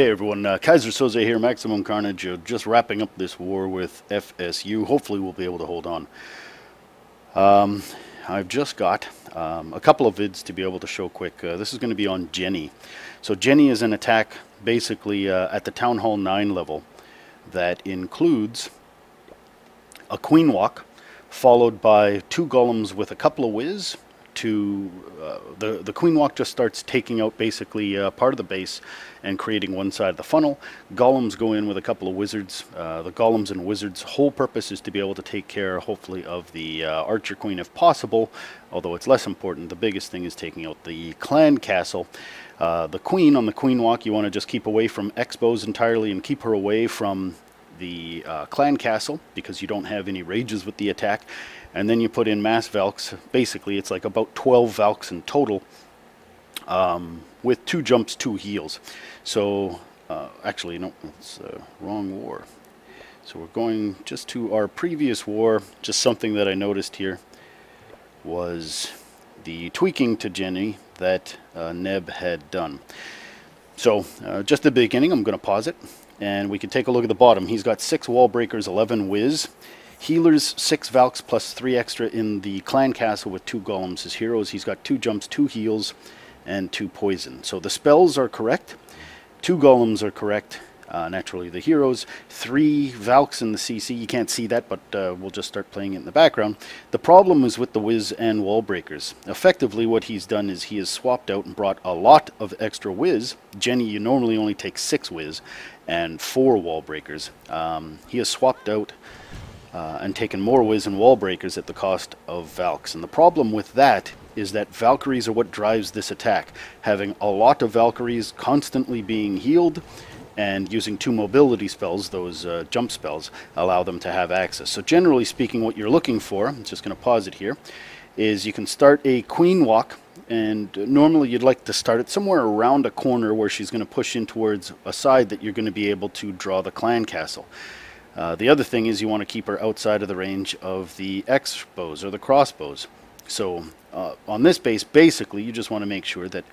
Hey everyone, Kaiser Soze here, Maximum Carnage, just wrapping up this war with FSU. Hopefully we'll be able to hold on. I've just got a couple of vids to be able to show quick. This is going to be on Jenny. So Jenny is an attack basically at the Town Hall 9 level that includes a Queen Walk, followed by 2 golems with a couple of whiz. The Queen Walk just starts taking out basically part of the base and creating one side of the funnel. Golems go in with a couple of wizards. The golems and wizards' whole purpose is to be able to take care, hopefully, of the Archer Queen if possible, although it's less important. The biggest thing is taking out the clan castle. The Queen, on the Queen Walk, you want to just keep away from Expos entirely and keep her away from the clan castle because you don't have any rages with the attack. And then you put in mass Valks. Basically, it's like about 12 Valks in total, with 2 jumps, 2 heals. So, actually, no, it's wrong war. So we're going just to our previous war. Just something that I noticed here was the tweaking to Jenny that Neb had done. So, just at the beginning, I'm going to pause it, and we can take a look at the bottom. He's got 6 wall breakers, 11 whiz. Healers, 6 Valks plus 3 extra in the clan castle with 2 golems as heroes. He's got 2 jumps, 2 heals, and 2 poison. So the spells are correct. 2 golems are correct. Naturally, the heroes. 3 Valks in the CC. You can't see that, but we'll just start playing it in the background. The problem is with the whiz and wall breakers. Effectively, what he's done is he has swapped out and brought a lot of extra whiz. Jenny, you normally only take 6 whiz and 4 wall breakers. He has swapped out and taken more whiz and wall breakers at the cost of Valks. And the problem with that is that Valkyries are what drives this attack. Having a lot of Valkyries constantly being healed and using 2 mobility spells, those jump spells, allow them to have access. So generally speaking, what you're looking for, I'm just going to pause it here, is you can start a Queen Walk, and normally you'd like to start it somewhere around a corner where she's going to push in towards a side that you're going to be able to draw the clan castle. The other thing is you want to keep her outside of the range of the X-bows or the crossbows. So on this base, basically, you just want to make sure that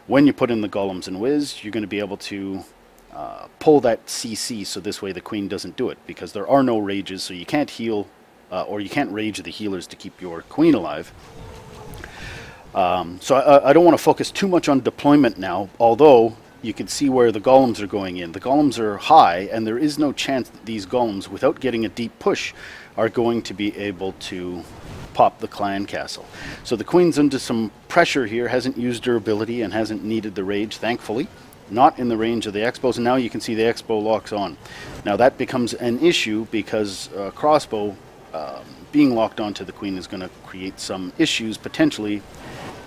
when you put in the golems and whiz, you're going to be able to pull that CC, so this way the queen doesn't do it, because there are no rages, so you can't heal or you can't rage the healers to keep your queen alive. So I don't want to focus too much on deployment now, although you can see where the golems are going in. The golems are high, and there is no chance that these golems, without getting a deep push, are going to be able to pop the clan castle. So the queen's under some pressure here, hasn't used her ability and hasn't needed the rage, thankfully. Not in the range of the Expos, and now you can see the Expo locks on. Now that becomes an issue because crossbow being locked onto the queen is going to create some issues potentially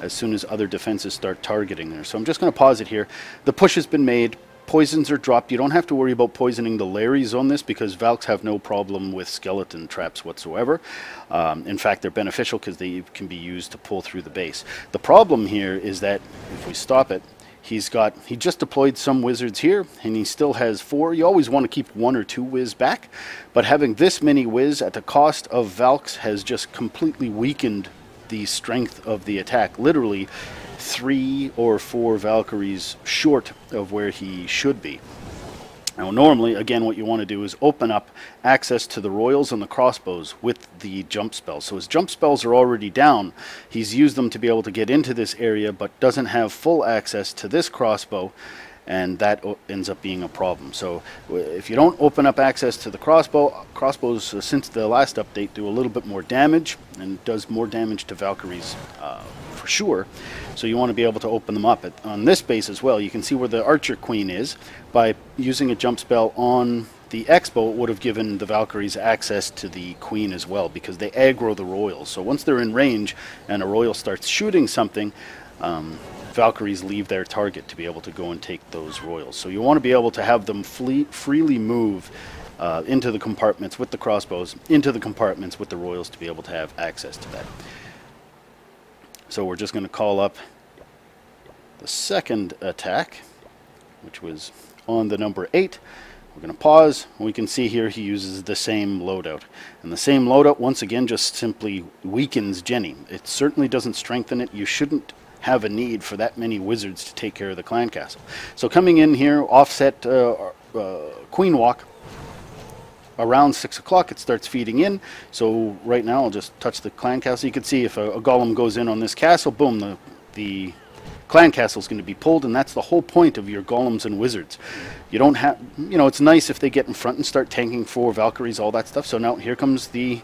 as soon as other defenses start targeting her. So I'm just going to pause it here. The push has been made. Poisons are dropped. You don't have to worry about poisoning the Larrys on this because Valks have no problem with skeleton traps whatsoever. In fact, they're beneficial because they can be used to pull through the base. The problem here is that if we stop it, he just deployed some wizards here, and he still has 4. You always want to keep 1 or 2 whiz back, but having this many whiz at the cost of Valks has just completely weakened the strength of the attack. Literally 3 or 4 Valkyries short of where he should be. Now normally, again, what you want to do is open up access to the royals and the crossbows with the jump spells. So his jump spells are already down. He's used them to be able to get into this area, but doesn't have full access to this crossbow, and that ends up being a problem. So if you don't open up access to the crossbows since the last update do a little bit more damage, and does more damage to Valkyries for sure. So you want to be able to open them up. On this base as well, you can see where the Archer Queen is. By using a jump spell on the Expo, it would have given the Valkyries access to the Queen as well, because they aggro the Royals. So once they're in range and a Royal starts shooting something, Valkyries leave their target to be able to go and take those Royals. So you want to be able to have them freely move into the compartments with the crossbows, into the compartments with the Royals to be able to have access to that. So we're just going to call up the second attack, which was on the number 8. We're going to pause. We can see here he uses the same loadout. And the same loadout, once again, just simply weakens Jenny. It certainly doesn't strengthen it. You shouldn't have a need for that many wizards to take care of the clan castle. So coming in here, offset queen walk. Around 6 o'clock it starts feeding in. So right now I'll just touch the clan castle. You can see if a golem goes in on this castle, boom, the clan castle is going to be pulled, and that's the whole point of your golems and wizards. You don't have, you know, it's nice if they get in front and start tanking for Valkyries, all that stuff. So now here comes the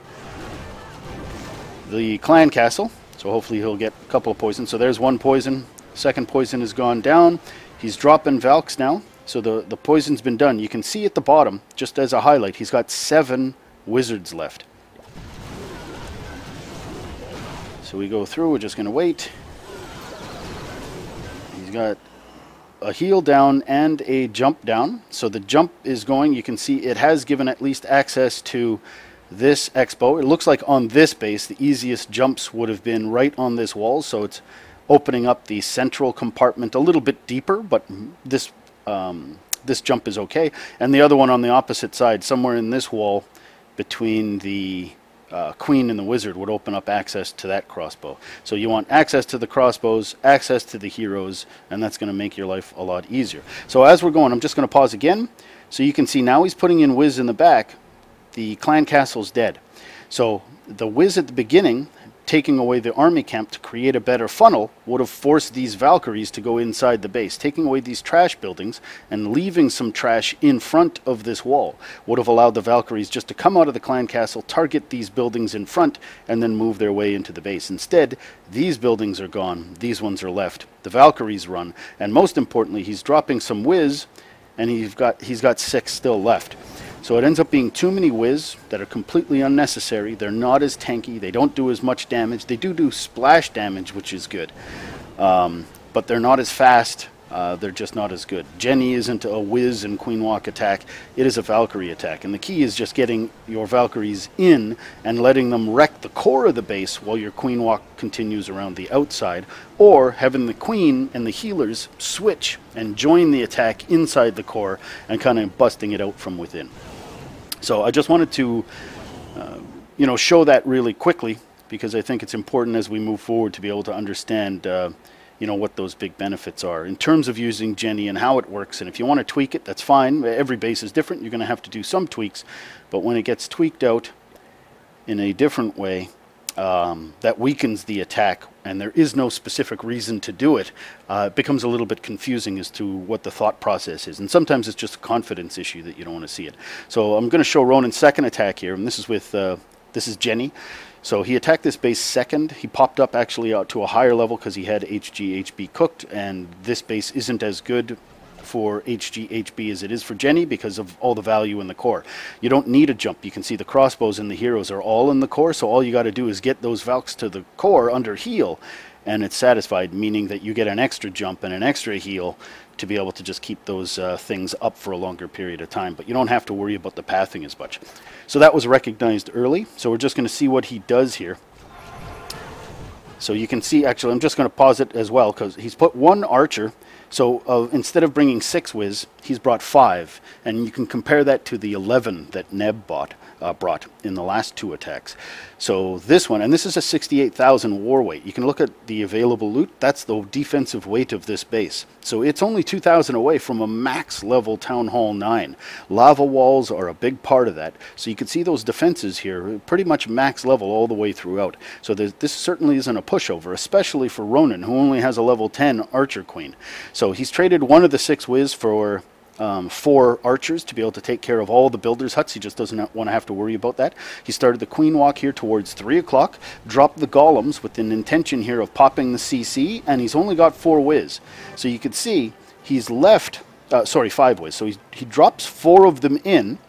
clan castle. So hopefully he'll get a couple of poisons. So there's one poison. Second poison has gone down. He's dropping Valks now. So the poison's been done. You can see at the bottom, just as a highlight, he's got 7 wizards left. So we go through, we're just going to wait. He's got a heal down and a jump down. So the jump is going, you can see it has given at least access to this expo. It looks like on this base, the easiest jumps would have been right on this wall. So it's opening up the central compartment a little bit deeper, but this jump is okay. And the other one on the opposite side, somewhere in this wall between the queen and the wizard, would open up access to that crossbow. So you want access to the crossbows, access to the heroes, and that's going to make your life a lot easier. So as we're going, I'm just going to pause again. So you can see now he's putting in Wiz in the back. The clan castle's dead. So the Wiz at the beginning, taking away the army camp to create a better funnel, would have forced these Valkyries to go inside the base. Taking away these trash buildings and leaving some trash in front of this wall would have allowed the Valkyries just to come out of the clan castle, target these buildings in front, and then move their way into the base. Instead, these buildings are gone, these ones are left, the Valkyries run, and most importantly, he's dropping some Wiz, and he's got 6 still left. So it ends up being too many Wiz that are completely unnecessary. They're not as tanky. They don't do as much damage. They do splash damage, which is good. But they're not as fast. They're just not as good. Jenny isn't a Wiz and Queen Walk attack. It is a Valkyrie attack. And the key is just getting your Valkyries in and letting them wreck the core of the base while your Queen Walk continues around the outside. Or having the Queen and the healers switch and join the attack inside the core and kind of busting it out from within. So I just wanted to, you know, show that really quickly, because I think it's important as we move forward to be able to understand, you know, what those big benefits are in terms of using Jenny and how it works. And if you want to tweak it, that's fine. Every base is different. You're going to have to do some tweaks. But when it gets tweaked out in a different way, that weakens the attack, and there is no specific reason to do it, it becomes a little bit confusing as to what the thought process is. And sometimes it's just a confidence issue that you don't want to see it. So I'm going to show Ronan's second attack here, and this is with this is Jenny. So he attacked this base second. He popped up actually out to a higher level because he had HB cooked, and this base isn't as good for HB as it is for Jenny because of all the value in the core. You don't need a jump. You can see the crossbows and the heroes are all in the core, so all you got to do is get those Valks to the core under heal, and it's satisfied, meaning that you get an extra jump and an extra heal to be able to just keep those things up for a longer period of time. But you don't have to worry about the pathing as much. So that was recognized early. So we're just going to see what he does here. So you can see, actually, I'm just going to pause it as well because he's put 1 archer. So instead of bringing 6 Wiz, he's brought 5. And you can compare that to the 11 that Neb brought in the last 2 attacks. So this one, and this is a 68,000 war weight. You can look at the available loot. That's the defensive weight of this base. So it's only 2,000 away from a max level Town Hall 9. Lava walls are a big part of that. So you can see those defenses here, pretty much max level all the way throughout. So this certainly isn't a pushover, especially for Ronan, who only has a level 10 Archer Queen. So he's traded 1 of the 6 Wiz for 4 archers to be able to take care of all the builders' huts. He just doesn't want to have to worry about that. He started the Queen Walk here towards 3 o'clock, dropped the golems with an intention here of popping the CC, and he's only got 4 Wiz. So you can see he's left, 5 Wiz. So he drops 4 of them in,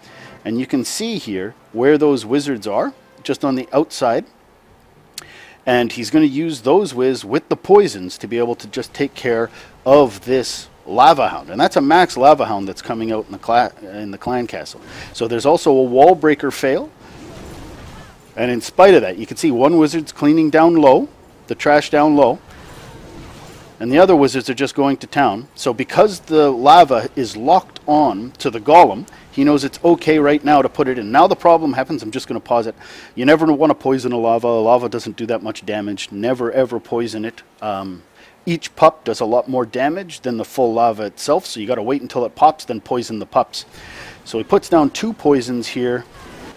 and you can see here where those wizards are, just on the outside. And he's going to use those Wiz with the poisons to be able to just take care of this Lava Hound, and that's a max Lava Hound that's coming out in the clan castle. So there's also a wall breaker fail, and in spite of that, you can see 1 wizard's cleaning down low, the trash down low, and the other wizards are just going to town. So because the lava is locked on to the golem, he knows it's okay right now to put it in. Now the problem happens, I'm just going to pause it. You never want to poison a lava. A lava doesn't do that much damage. Never ever poison it. each pup does a lot more damage than the full lava itself, so you got to wait until it pops, then poison the pups. So he puts down 2 poisons here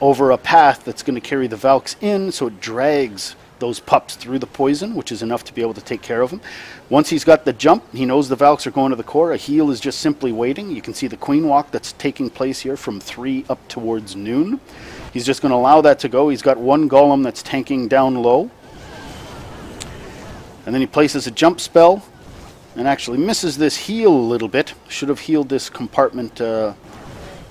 over a path that's going to carry the Valks in, so it drags those pups through the poison, which is enough to be able to take care of them. Once he's got the jump, he knows the Valks are going to the core. A heal is just simply waiting. You can see the queen walk that's taking place here from 3 up towards noon. He's just going to allow that to go. He's got 1 golem that's tanking down low. And then he places a jump spell and actually misses this heal a little bit. Should have healed this compartment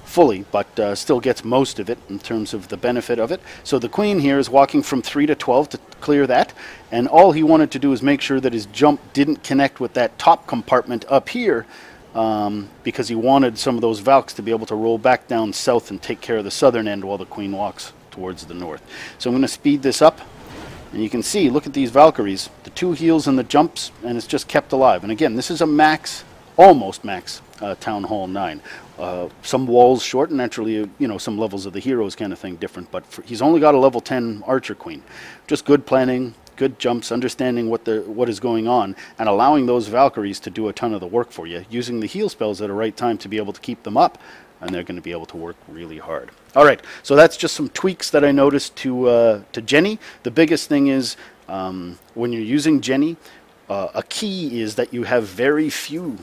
fully, but still gets most of it in terms of the benefit of it. So the queen here is walking from 3 to 12 to clear that, and all he wanted to do is make sure that his jump didn't connect with that top compartment up here, because he wanted some of those Valks to be able to roll back down south and take care of the southern end while the queen walks towards the north. So I'm going to speed this up, and you can see, look at these Valkyries, the 2 heals and the jumps, and it's just kept alive. And again, this is a max, almost max Town Hall 9. Some walls short, and naturally, you know, some levels of the heroes kind of thing different, but he's only got a level 10 archer queen. Just good planning, good jumps, understanding what is going on, and allowing those Valkyries to do a ton of the work for you, using the heal spells at the right time to be able to keep them up, and they're going to be able to work really hard. All right, so that's just some tweaks that I noticed to Jenny. The biggest thing is when you're using Jenny, a key is that you have very few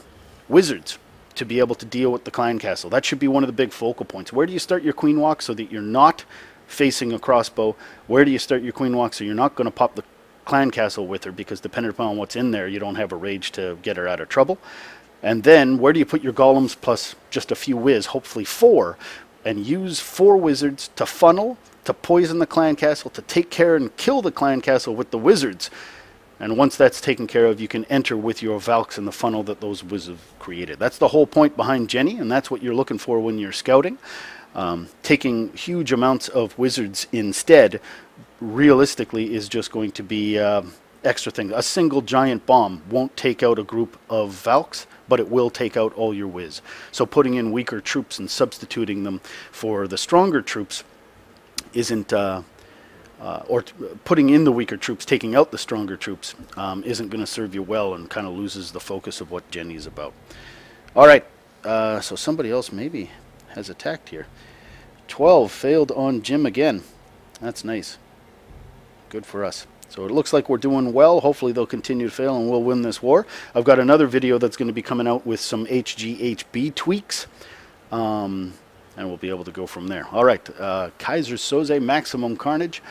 wizards to be able to deal with the clan castle. That should be one of the big focal points. Where do you start your queen walk so that you're not facing a crossbow? Where do you start your queen walk so you're not going to pop the clan castle with her, because depending upon what's in there, you don't have a rage to get her out of trouble? And then where do you put your golems plus just a few whiz, hopefully 4, and use 4 wizards to funnel, to poison the clan castle, to take care and kill the clan castle with the wizards. And once that's taken care of, you can enter with your Valks in the funnel that those wizards have created. That's the whole point behind Jenny, and that's what you're looking for when you're scouting. Taking huge amounts of wizards instead, realistically, is just going to be extra thing. A single giant bomb won't take out a group of Valks, but it will take out all your whiz. So putting in weaker troops and substituting them for the stronger troops isn't... or putting in the weaker troops, taking out the stronger troops, isn't going to serve you well, and kind of loses the focus of what Jenny's about. All right, so somebody else maybe has attacked here. 12 failed on Jim again. That's nice. Good for us. So it looks like we're doing well. Hopefully they'll continue to fail and we'll win this war. I've got another video that's going to be coming out with some HGHB tweaks. And we'll be able to go from there. All right, Kaiser Soze, Maximum Carnage.